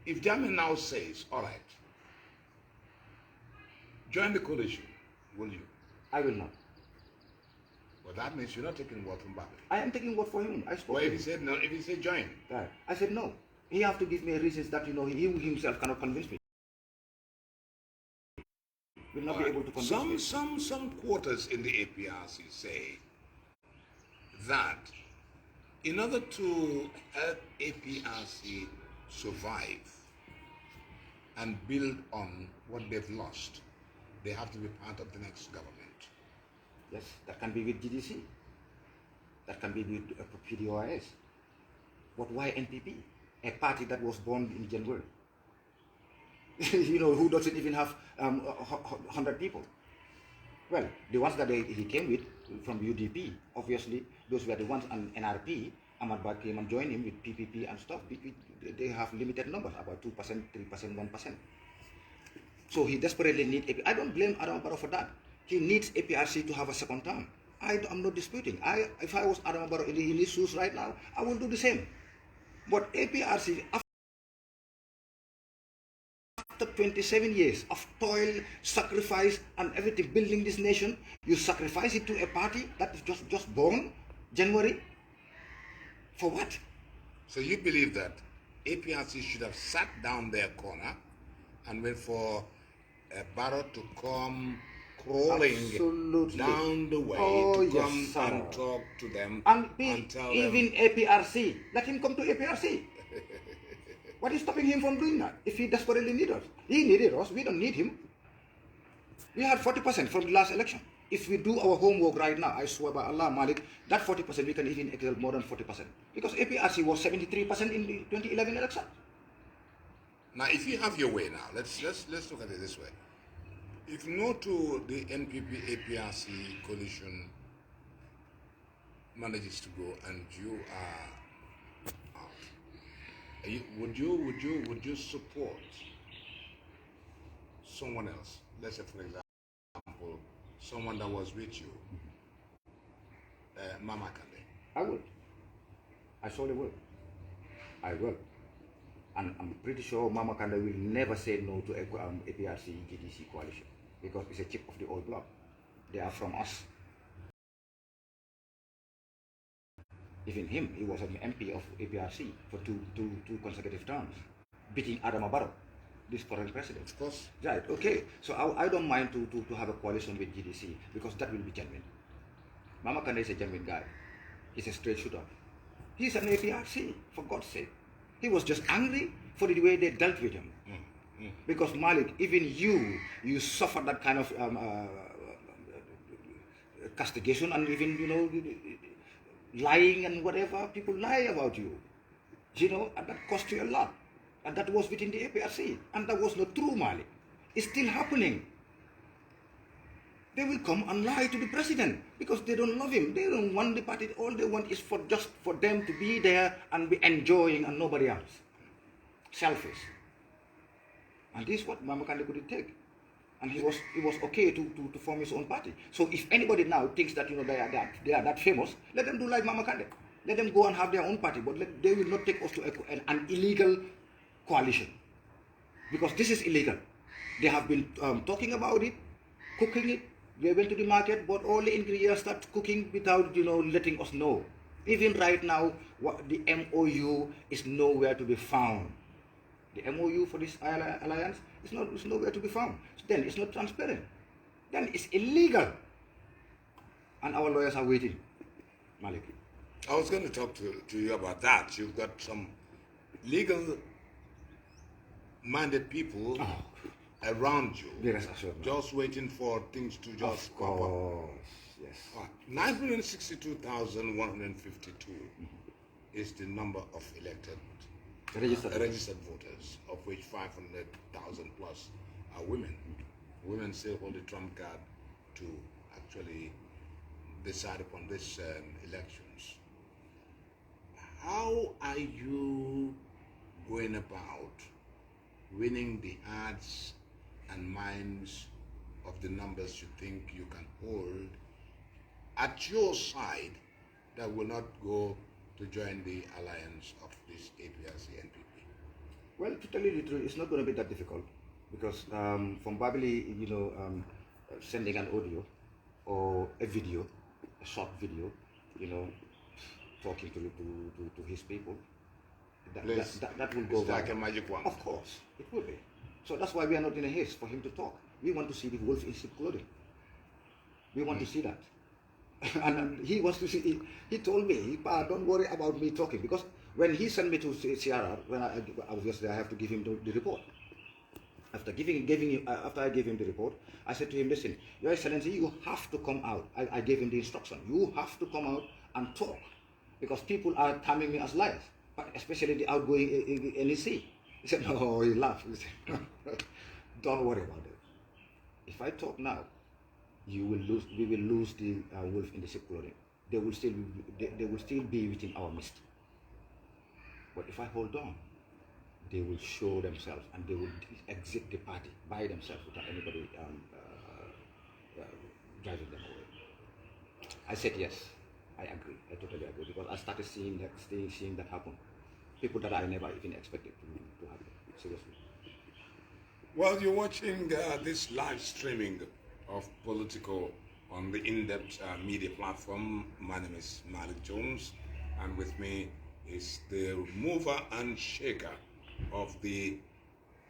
If Jammeh now says, all right, join the coalition, will you? I will not. Well, that means you're not taking word from Babylon. I am taking word for him. I spoke. Well, if he said no, if he said join. Right. I said no. He have to give me reasons that he himself cannot convince me. Will not be able to convince me. Some quarters in the APRC say that in order to help APRC survive and build on what they've lost, they have to be part of the next government. Yes, that can be with GDC. That can be with PDOIS. But why NPP? A party that was born in January. Who doesn't even have 100 people. Well, the ones that he came with from UDP, obviously, those were the ones, and NRP, Ahmad Ba came and joined him with PPP and stuff. They have limited numbers, about 2%, 3%, 1%. So he desperately needs APRC. I don't blame Adam Barrow for that. He needs APRC to have a second term. I'm not disputing. If I was Adam Barrow in his shoes right now, I will do the same. But APRC, after 27 years of toil, sacrifice, and everything, building this nation, you sacrifice it to a party that is just born, January? For what? So you believe that APRC should have sat down their corner and wait for Barrow to come crawling down the way to come and talk to them and tell even them. APRC, let him come to APRC. What is stopping him from doing that? If he desperately needs us. He needed us, we don't need him. We had 40% from the last election. If we do our homework right now, I swear by Allah, Malik, that 40% we can even excel more than 40%. Because APRC was 73% in the 2011 election. Now, if you have your way now, let's look at it this way. If no to the NPP APRC coalition manages to go and you are out, would you support someone else? Let's say, for example, someone that was with you, Mama Kande. I would. I surely will. I will. And I'm pretty sure Mama Kande will never say no to APRC GDC coalition, because it's a chip of the old block. They are from us. Even him, he was an MP of APRC for two consecutive terms, beating Adam Barrow, this current president. Of course. Right, okay. So I don't mind to have a coalition with GDC, because that will be genuine. Mama Kande is a genuine guy. He's a straight shooter. He's an APRC, for God's sake. He was just angry for the way they dealt with him. Because Malik, even you suffered that kind of castigation, and even, lying and whatever, people lie about you. And that cost you a lot. And that was within the APRC. And that was not true, Malik. It's still happening. They will come and lie to the president because they don't love him. They don't want the party. All they want is just for them to be there and be enjoying and nobody else. Selfish. And this is what Mama Kande couldn't take. And he was okay to form his own party. So if anybody now thinks that they are that famous, let them do like Mama Kande. Let them go and have their own party, but they will not take us to an illegal coalition. Because this is illegal. They have been talking about it, cooking it. They went to the market, bought all the ingredients, start cooking without letting us know. Even right now, the MOU is nowhere to be found. The MOU for this alliance is nowhere to be found. So then it's not transparent. Then it's illegal. And our lawyers are waiting. Malik. I was going to talk to you about that. You've got some legal-minded people around you, just waiting for things to just come up. Yes. 962,152 is the number of elected registered voters, of which 500,000 plus are women. Women still hold the trump card to actually decide upon these elections. How are you going about winning the hearts and minds of the numbers you think you can hold at your side that will not go to join the alliance of this APRC NPP? Well, to tell you the truth, it's not going to be that difficult because from Babili, sending an audio or a video, a short video, talking to his people, that will go it's like a magic wand. Of course, it will be. So that's why we are not in a haste for him to talk. We want to see the wolf in sheep clothing. We want to see that. And he wants to see. He told me, don't worry about me talking, because when he sent me to CRR, when obviously I have to give him the report. After I gave him the report, I said to him, listen, Your Excellency, you have to come out. I gave him the instruction. You have to come out and talk, because people are terming me as liars, especially the outgoing NEC. He said, no, he laughed. He said, don't worry about it. If I talk now, we will lose the wolf in the sheep clothing. They will still be within our midst. But if I hold on, they will show themselves and they will exit the party by themselves without anybody driving them away. I said yes. I agree. I totally agree, because I started seeing that happen. People that I never even expected to happen. Seriously. Well, you're watching this live streaming of Politico on the in-depth media platform. My name is Malik Jones, and with me is the mover and shaker of the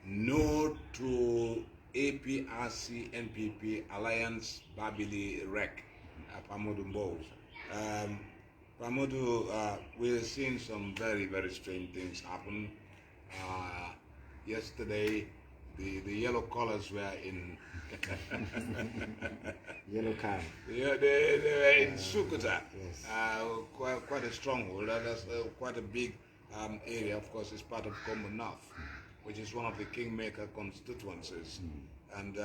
No to APRC NPP Alliance Babili Rec, Pamodu Mbow. Pamodu, we're seeing some very, very strange things happen. Yesterday, the yellow colors were in yellow card. Yeah, they were in Sukuta. Yes. Quite a stronghold. That's quite a big area. Of course, it's part of Congo North, which is one of the kingmaker constituencies. And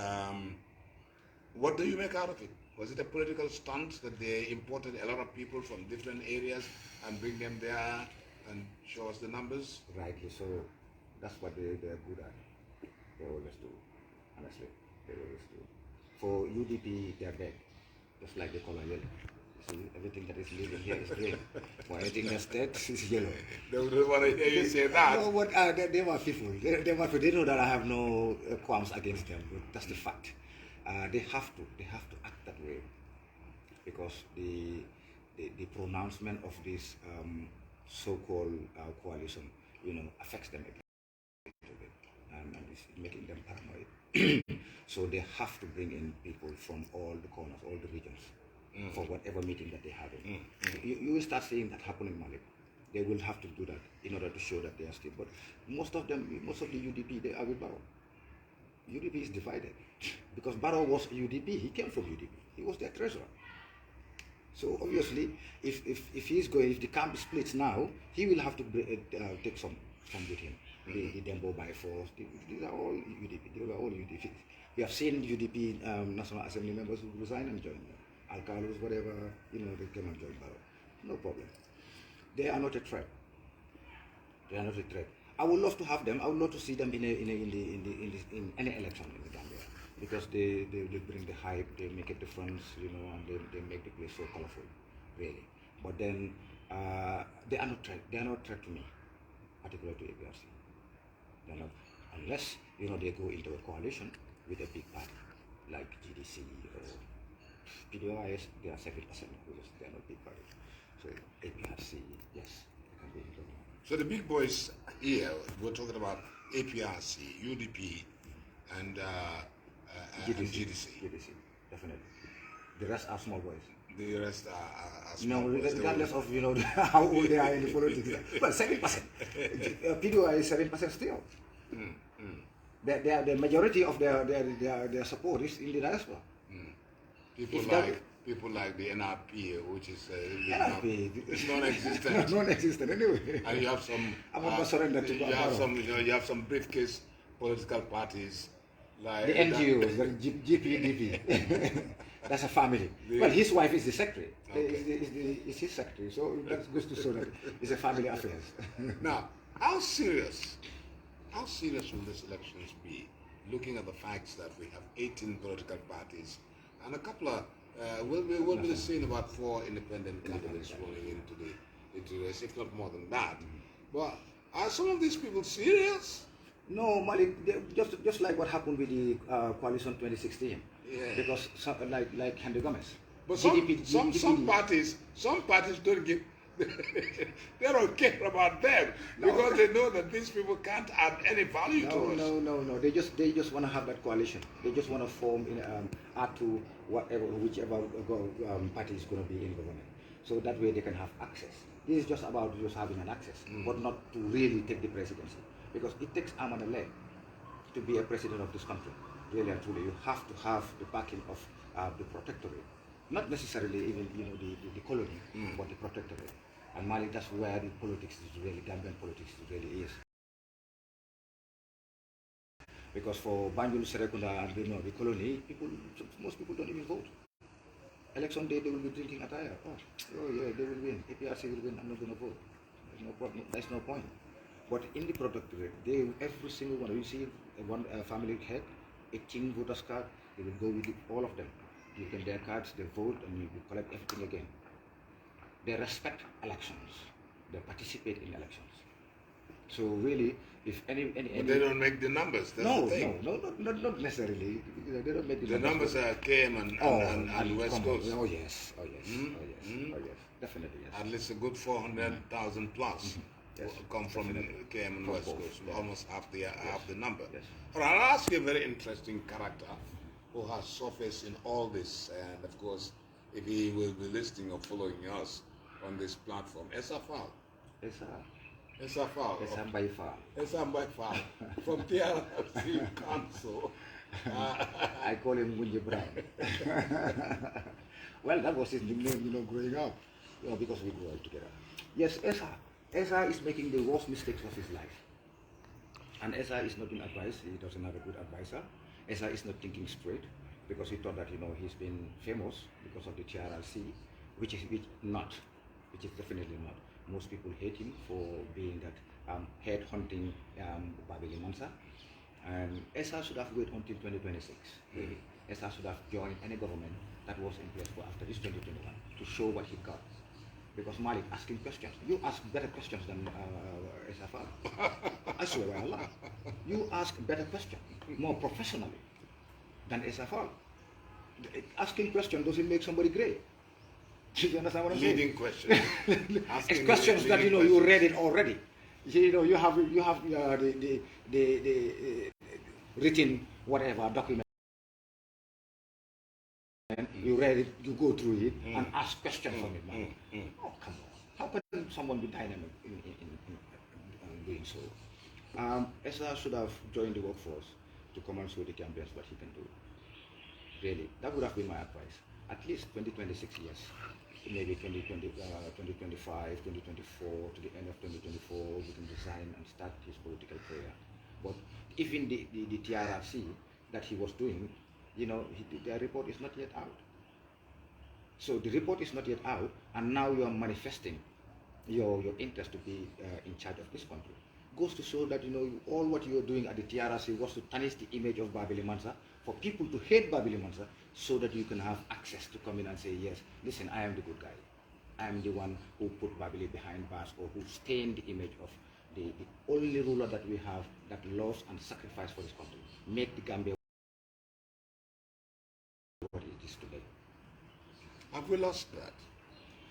what do you make out of it? Was it a political stunt that they imported a lot of people from different areas and bring them there and show us the numbers? Rightly so. That's what they're good at. They always do. Honestly, they always do. For UDP, they're red, just like the color yellow. See, everything that is living here is green. For anything that's dead is yellow. They wouldn't want to hear you say that. No, but they were people. They know that I have no qualms against them. But that's the fact. They have to act that way, because the pronouncement of this so-called coalition, affects them a little bit, and it's making them paranoid. So they have to bring in people from all the corners, all the regions, for whatever meeting that they have. You will start seeing that happening, Malik. They will have to do that in order to show that they are still. But most of the UDP, they are with Barrow. UDP is divided because Barrow was UDP. He came from UDP. He was their treasurer. So obviously, if he's going, if the camp splits now, he will have to take some with him. The Dembo by force. These are all UDP. They are all UDP. We have seen UDP National Assembly members who resign and join. Alcalos, whatever, they came and joined Barrow. No problem. They are not a threat. They are not a threat. I would love to have them. I would love to see them in any election in the Gambia, because they bring the hype, they make a difference, and they make the place so colorful, really. But then they are not threat. They are not threat to me, particularly to APRC. They're not, unless they go into a coalition with a big party like GDC or PDOIS. They are 7% because they are not big party. So APRC, yes, they can be included. So the big boys here, we're talking about APRC, UDP, and GDC. GDC, definitely. The rest are small boys. The rest are small boys. Regardless of how old they are in the politics. Well, 7%. PDOI is 7% still. The majority of their support is in the diaspora. People like the NRP, which is NRP. It's non-existent. Non-existent anyway. And you have some. I'm not surrender to you have some briefcase political parties like the NGOs, the GPDP. That's a family. Well, his wife is the secretary. Okay. Is his secretary, so that goes to show that it's a family affairs. Now, how serious will these elections be? Looking at the facts that we have 18 political parties and a couple of we'll be seeing about 4 independent candidates rolling into this, if not more than that. But are some of these people serious? No, Malik. Just like what happened with the coalition 2016. Yeah. Because like Henry Gomez. But some parties don't give. They don't care about them because they know that these people can't add any value to us. No. They just want to have that coalition. They just want to form add to whichever party is going to be in government. So that way they can have access. This is just about just having an access, but not to really take the presidency, because it takes arm and a leg to be a president of this country. Really and truly, you have to have the backing of the protectorate. Not necessarily even the colony, but the protectorate. And Mali, that's where the politics is really, Gambian politics really is. Because for Banjul, Serekunda, and the colony, most people don't even vote. Election day, they will be drinking attire. Oh yeah, they will win. APRC will win. I'm not going to vote. There's no problem. There's no point. But in the protectorate, every single one. You see one family head, 18 voters card. They will go with all of them. You get their cards, they vote, and you collect everything again. They respect elections. They participate in elections. So really, if any but they don't make the numbers. That's no, the thing. No, not necessarily. They don't make the numbers. Are KM and West Coast. Oh yes, definitely yes. At least a good 400,000 plus come from KM and West Coast. Almost half the number. Yes. But I'll ask you a very interesting character who has surfaced in all this, and of course, if he will be listening or following us on this platform, Esafal. Esafal from TRC Council. I call him Munji Brown. Well, that was his nickname, growing up, because we grew up together. Yes, Esa is making the worst mistakes of his life. And Esa is not in advice. He doesn't have a good advisor. Esa is not thinking straight, because he thought that he's been famous because of the TRLC, which is definitely not. Most people hate him for being that head hunting Babili Mansa, and Esa should have waited until 2026. Really, Esa should have joined any government that was in place for after this 2021 to show what he got. Because Malik asking questions, you ask better questions than Esafal. I swear by Allah, you ask better questions, more professionally than Esafal. Asking questions doesn't make somebody great. Do you understand what I'm saying? Leading questions. It's questions that you read it already. You have the written whatever document. You read it, you go through it, and ask questions from it. Oh, come on. How can someone be dynamic in doing so? Esa should have joined the workforce to come and show the Gambians what he can do. Really, that would have been my advice. At least 2026 years. maybe 2025, 2024, to the end of 2024, he can resign and start his political career. But even the TRRC that he was doing, their report is not yet out. So the report is not yet out, and now you are manifesting your interest to be in charge of this country. Goes to show that all what you are doing at the TRRC was to tarnish the image of Babili Mansa, for people to hate Babili Mansa, so that you can have access to come in and say, yes, listen, I am the good guy. I am the one who put Babili behind bars, or who stained the image of the only ruler that we have that loves and sacrificed for this country. Make the Gambia what it is today. Have we lost that?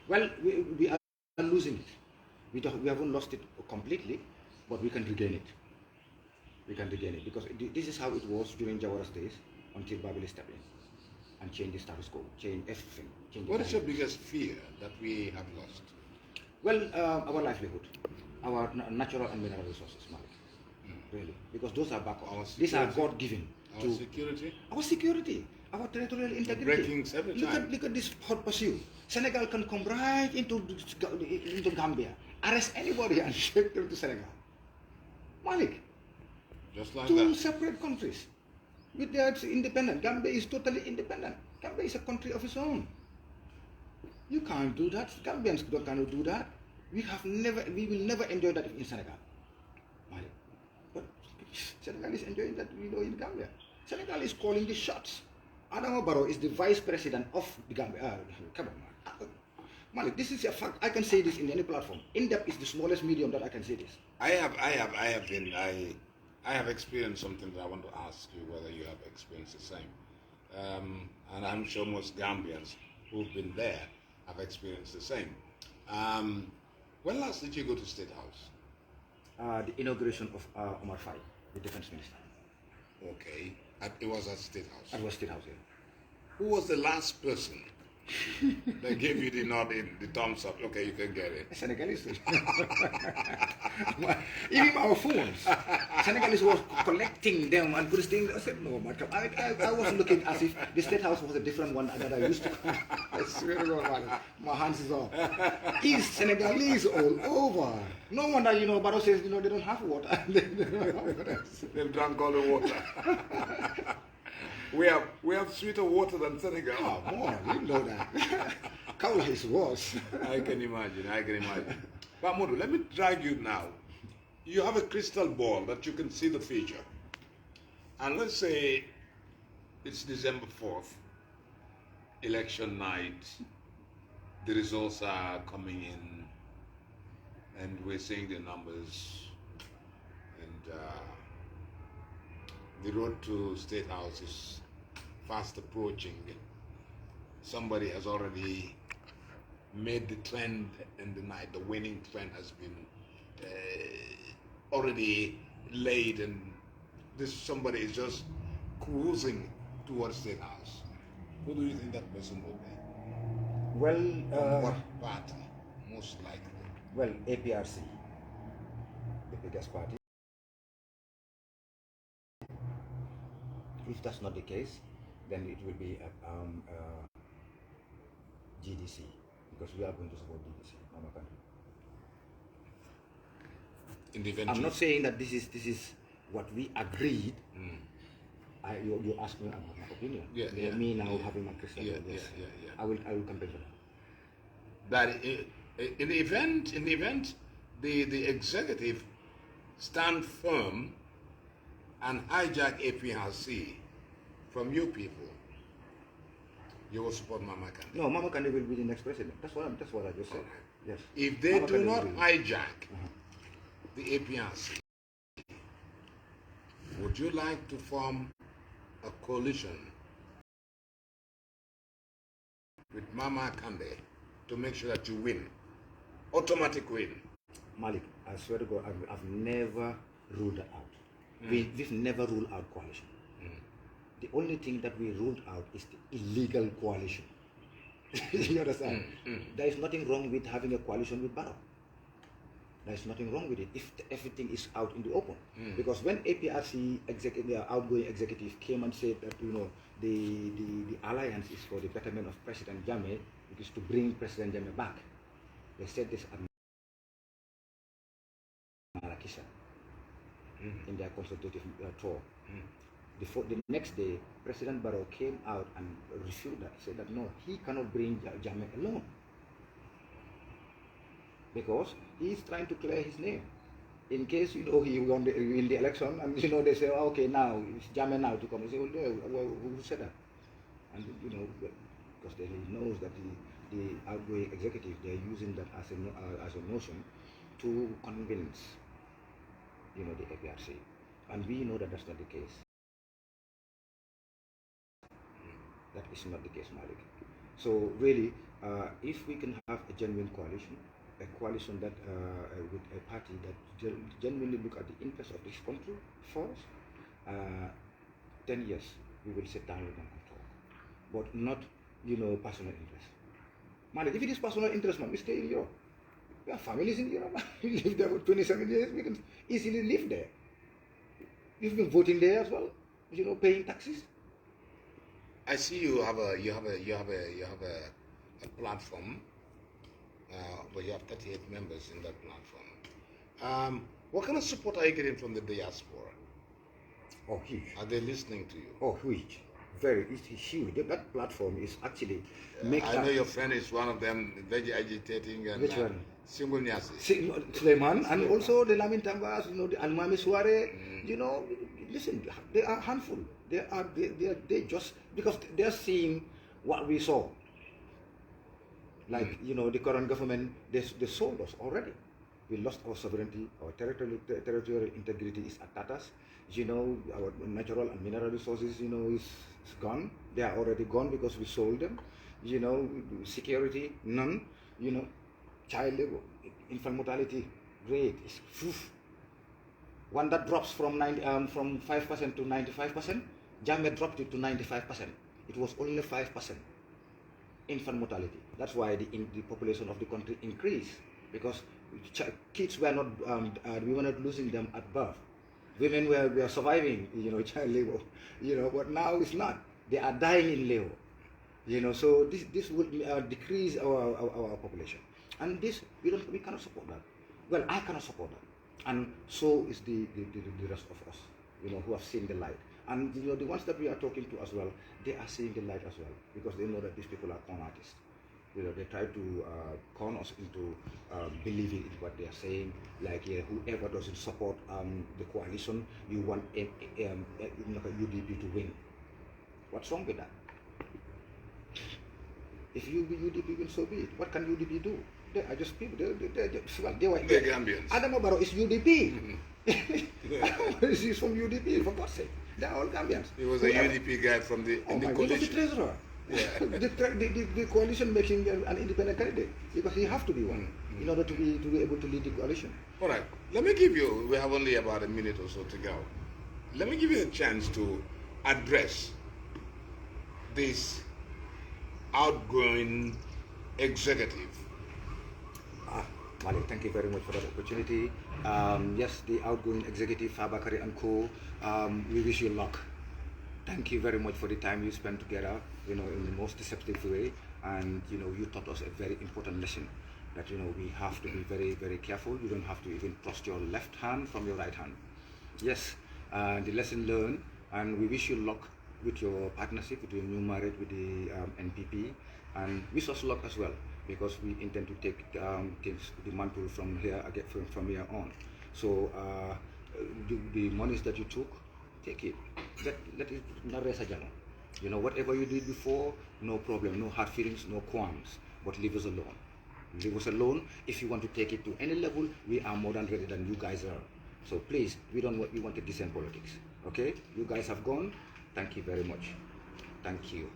Well, we are losing it. We haven't lost it completely, but we can regain it. We can regain it, because this is how it was during Jawara's days, until Babili stepped in and changed the status quo, changed everything. What is your biggest fear that we have lost? Well, our livelihood, our natural and mineral resources, Malik. Really, because those are back. These are God-given. Our security? Our security, our territorial integrity. Breakings every time. Look at this hot pursuit. Senegal can come right into Gambia, arrest anybody and take them to Senegal. Malik. Just like Two that. separate countries. With their independent. Gambia is totally independent. Gambia is a country of its own. You can't do that. Gambians cannot do that. We will never enjoy that in Senegal. Malik. But Senegal is enjoying that, in Gambia. Senegal is calling the shots. Adama Barrow is the vice president of the Gambia. Come on, man. Malik, this is a fact. I can say this in any platform. In-depth is the smallest medium that I can say this. I have experienced something that I want to ask you whether you have experienced the same. And I'm sure most Gambians who've been there have experienced the same. When last did you go to State House? The inauguration of Omar Faye, the defense minister. Okay. It was at State House. It was State House, yeah. Who was the last person that gave you the nod in, the thumbs up? Okay, you can get it. Senegalese. Even our phones. Senegalese was collecting them and putting. I said, no, I was looking as if the State House was a different one that I used to. I swear to God, man, my hands is off. It's Senegalese all over. No wonder, Barrow says, they don't have water. They've drunk all the water. We have sweeter water than Senegal. Oh, boy, you know that. Kaula is worse. I can imagine. But Modu, let me drag you now. You have a crystal ball that you can see the future. And let's say it's December 4th, election night. The results are coming in, and we're seeing the numbers. And the road to State House is fast approaching. Somebody has already made the trend in the night. The winning trend has been already laid, and somebody is just cruising towards State House. Who do you think that person will be? Well, what party, most likely? Well, APRC, the biggest party. If that's not the case, then it will be GDC, because we are going to support GDC, Mama Country. In the event I'm not saying that this is what we agreed. You asked me about my opinion. Me now having my crystal ball. Yes. I will campaign for that. That in the event, the executive stand firm and hijack APRC from you people, you will support Mama Kandeh. No, Mama Kandeh will be the next president. That's what I just said. Okay. Yes. If they Mama do Kandeh not will be. hijack the APRC, would you like to form a coalition with Mama Kandeh to make sure that you win? Automatic win. Malik, I swear to God, I've never ruled that out. We've never ruled out coalition. The only thing that we ruled out is the illegal coalition. You understand? There is nothing wrong with having a coalition with Barrow. There is nothing wrong with it if everything is out in the open. Because when APRC outgoing executive came and said that the alliance is for the betterment of President Jame, it is to bring President Jame back. They said this at Marrakech in their consultative tour. The next day, President Barrow came out and refuted that, said that no, he cannot bring Jame alone because he is trying to clear his name. In case he won in the election, and they say, oh, okay, now it's Jame now to come. They say, well, who said that? And because he knows that the outgoing executive, they're using that as a notion to convince the APRC, and we know that that's not the case. That is not the case, Malik. So really, if we can have a genuine coalition, a coalition that with a party that genuinely look at the interests of this country first, then yes, we will sit down with them and talk, but not personal interest. Malik, if it is personal interest, man, we stay in Europe. We have families in Europe. We live there for 27 years. We can easily live there. You've been voting there as well, paying taxes. I see you have a platform, where you have 38 members in that platform. What kind of support are you getting from the diaspora? Oh, huge. Are they listening to you? Oh, huge. It's huge. That platform is actually I know your friend is one of them, very agitating. And, which one? Single Nyasi. Suleiman, and also the Lamin Tambas, the Almami Suare, listen, they are handful. They just, because they're seeing what we saw. Like, the current government, they sold us already. We lost our sovereignty, our territorial integrity is at tatters. Our natural and mineral resources, is gone. They are already gone because we sold them. Security, none. Child labor, infant mortality rate is one that drops from 5% to 95%. Jame dropped it to 95%. It was only 5% infant mortality. That's why the population of the country increased, because kids were not we were not losing them at birth. Women were surviving, child labor, but now it's not. They are dying in labor, so this will decrease our population, and this we cannot support that. Well, I cannot support that, and so is the rest of us, who have seen the light, and the ones that we are talking to as well, they are seeing the light as well, because they know that these people are con artists. They try to con us into believing in what they are saying. Like, whoever doesn't support the coalition, you want UDP to win. What's wrong with that? If UDP win, so be it. What can UDP do? They are just people. They're Gambians. Adam Barrow is UDP. He's from UDP, for God's sake. They're all Gambians. He was a UDP guy from the coalition. coalition. He was the treasurer. Yeah. the coalition making an independent candidate, because he have to be one in order to be able to lead the coalition. All right. Let me give you, we have only about a minute or so to go. Let me give you a chance to address this outgoing executive. Malik, thank you very much for that opportunity. Yes, the outgoing executive, Fabakari and Co. We wish you luck. Thank you very much for the time you spent together, in the most deceptive way. And, you taught us a very important lesson that, we have to be very, very careful. You don't have to even trust your left hand from your right hand. Yes, the lesson learned, and we wish you luck with your partnership, with your new marriage with the NPP, and wish us luck as well, because we intend to take the mantle from here on. So the monies that you took, take it. Let it not rest again. Whatever you did before, no problem, no hard feelings, no qualms, but leave us alone. Leave us alone. If you want to take it to any level, we are more than ready than you guys are. So please, we want to decent politics. Okay? You guys have gone. Thank you very much. Thank you.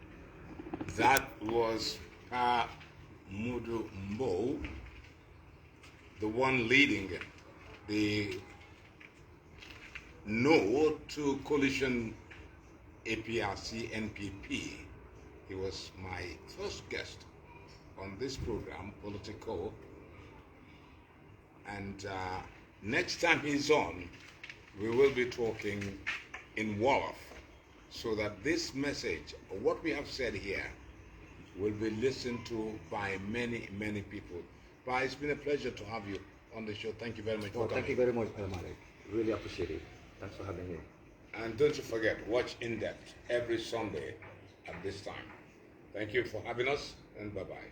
That was Mudu Mbo, the one leading the No to Coalition APRC NPP. He was my first guest on this program, Politico. And next time he's on, we will be talking in Wolof. so that this message, or what we have said here, will be listened to by many, many people. Pa, it's been a pleasure to have you on the show. Thank you very much for coming. Thank you very much, Malik. Really appreciate it. Thanks for having me. And don't you forget, watch In Depth every Sunday at this time. Thank you for having us, and bye-bye.